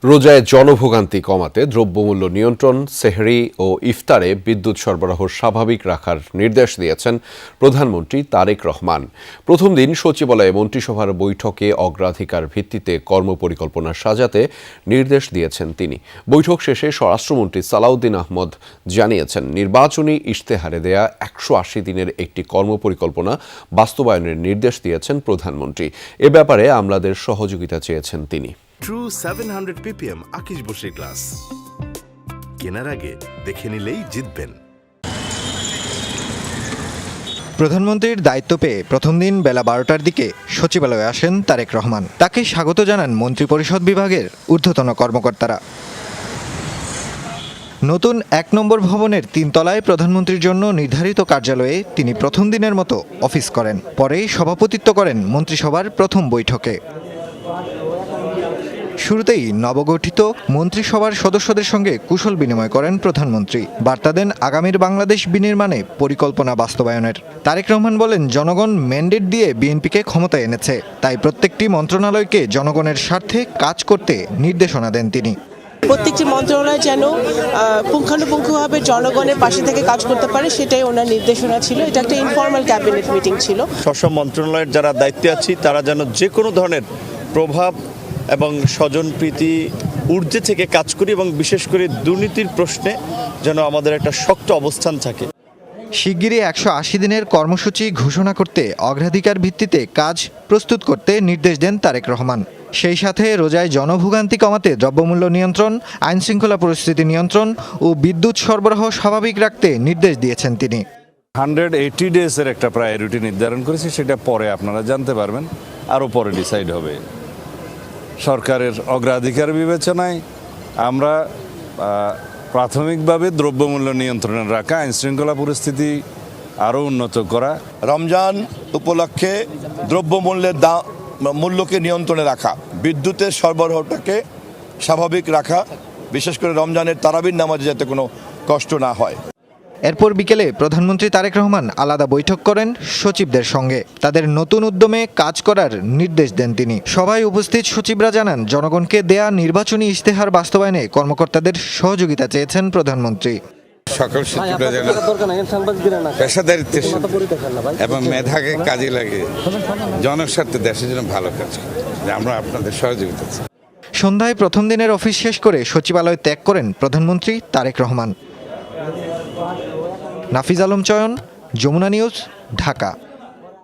রোজায় জনভোগান্তি কমাতে দ্রব্যমূল্য নিয়ন্ত্রণ, সেহরি ও ইফতারে বিদ্যুৎ সরবরাহ স্বাভাবিক রাখার নির্দেশ দিয়েছেন প্রধানমন্ত্রী তারেক রহমান। প্রথম দিন সচিবালয়ে মন্ত্রিসভার বৈঠকে অগ্রাধিকার ভিত্তিতে কর্মপরিকল্পনা সাজাতে নির্দেশ দিয়েছেন তিনি। বৈঠক শেষে স্বরাষ্ট্রমন্ত্রী সালাউদ্দিন আহমদ জানিয়েছেন, নির্বাচনী ইশতেহারে দেয়া ১৮০ দিনের একটি কর্মপরিকল্পনা বাস্তবায়নের নির্দেশ দিয়েছেন প্রধানমন্ত্রী। এ ব্যাপারে আমলাদের সহযোগিতা চেয়েছেন তিনি। ট্রু 700 ppm আকিশ বসির গ্লাস কেনার আগে দেখে নিলেই জিতবেন। প্রধানমন্ত্রীর দায়িত্ব পেয়ে প্রথম দিন বেলা ১২টার দিকে সচিবালয়ে আসেন তারেক রহমান। তাকে স্বাগত জানান মন্ত্রিপরিষদ বিভাগের ঊর্ধ্বতন কর্মকর্তারা। নতুন ১ নম্বর ভবনের ৩ তলায় প্রধানমন্ত্রীর জন্য নির্ধারিত কার্যালয়ে তিনি প্রথম দিনের মতো অফিস করেন। পরে সভাপতিত্ব করেন মন্ত্রিসভার প্রথম বৈঠকে। শুরুতেই নবগঠিত মন্ত্রিসভার সদস্যদের সঙ্গে কুশল বিনিময় করেন প্রধানমন্ত্রী। বার্তা দেন আগামীর বাংলাদেশ বিনির্মাণে পরিকল্পনা বাস্তবায়নের। তারেক রহমান বলেন, জনগণ ম্যান্ডেট দিয়ে বিএনপিকে ক্ষমতায় এনেছে, তাই প্রত্যেকটি মন্ত্রণালয়কে জনগণের স্বার্থে কাজ করতে নির্দেশনা দেন তিনি। প্রত্যেকটি মন্ত্রণালয় যেন পুঙ্খানুপুঙ্খভাবে জনগণের পাশে থেকে কাজ করতে পারে, সেটাই ওনার নির্দেশনা ছিল। এটা একটা ইনফর্মাল ক্যাবিনেট মিটিং ছিল। সব মন্ত্রণালয়ের যারা দায়িত্বে আছি তারা যেন যে কোনো ধরনের প্রভাব এবং স্বজনপ্রীতি ঊর্ধ্বে থেকে কাজ করি এবং বিশেষ করে দুর্নীতির প্রশ্নে যেন আমাদের একটা শক্ত অবস্থান থাকে। শিগগিরই ১৮০ দিনের কর্মসূচি ঘোষণা করতে অগ্রাধিকার ভিত্তিতে কাজ প্রস্তুত করতে নির্দেশ দেন তারেক রহমান। সেই সাথে রোজায় জনভোগান্তি কমাতে দ্রব্যমূল্য নিয়ন্ত্রণ, আইনশৃঙ্খলা পরিস্থিতি নিয়ন্ত্রণ ও বিদ্যুৎ সরবরাহ স্বাভাবিক রাখতে নির্দেশ দিয়েছেন তিনি। 180 ডেজের একটা প্রায়োরিটি নির্ধারণ করেছি, সেটা পরে আপনারা জানতে পারবেন, আরও পরে ডিসাইড হবে। সরকারের অগ্রাধিকার বিবেচনায় আমরা প্রাথমিকভাবে দ্রব্যমূল্য নিয়ন্ত্রণে রাখা, আইনশৃঙ্খলা পরিস্থিতি আরও উন্নত করা, রমজান উপলক্ষে দ্রব্যমূল্যের মূল্যকে নিয়ন্ত্রণে রাখা, বিদ্যুতের সরবরাহটাকে স্বাভাবিক রাখা, বিশেষ করে রমজানের তারাবির নামাজে যাতে কোনো কষ্ট না হয়। এরপর বিকেলে প্রধানমন্ত্রী তারেক রহমান আলাদা বৈঠক করেন সচিবদের সঙ্গে। তাদের নতুন উদ্যমে কাজ করার নির্দেশ দেন তিনি। সভায় উপস্থিত সচিবরা জানান, জনগণকে দেয়া নির্বাচনী ইশতেহার বাস্তবায়নে কর্মকর্তাদের সহযোগিতা চেয়েছেন প্রধানমন্ত্রী। সকল সচিবরা যেন পেশাদারিত্বের এবং মেধাকে কাজে লাগে জনস্বার্থে দেশের জন্য ভালো কাজ করে, আমরা আপনাদের সহযোগিতা চাই। সন্ধ্যায় প্রথম দিনের অফিস শেষ করে সচিবালয় ত্যাগ করেন প্রধানমন্ত্রী তারেক রহমান। নাফিজ আলম চয়ন, যমুনা নিউজ, ঢাকা।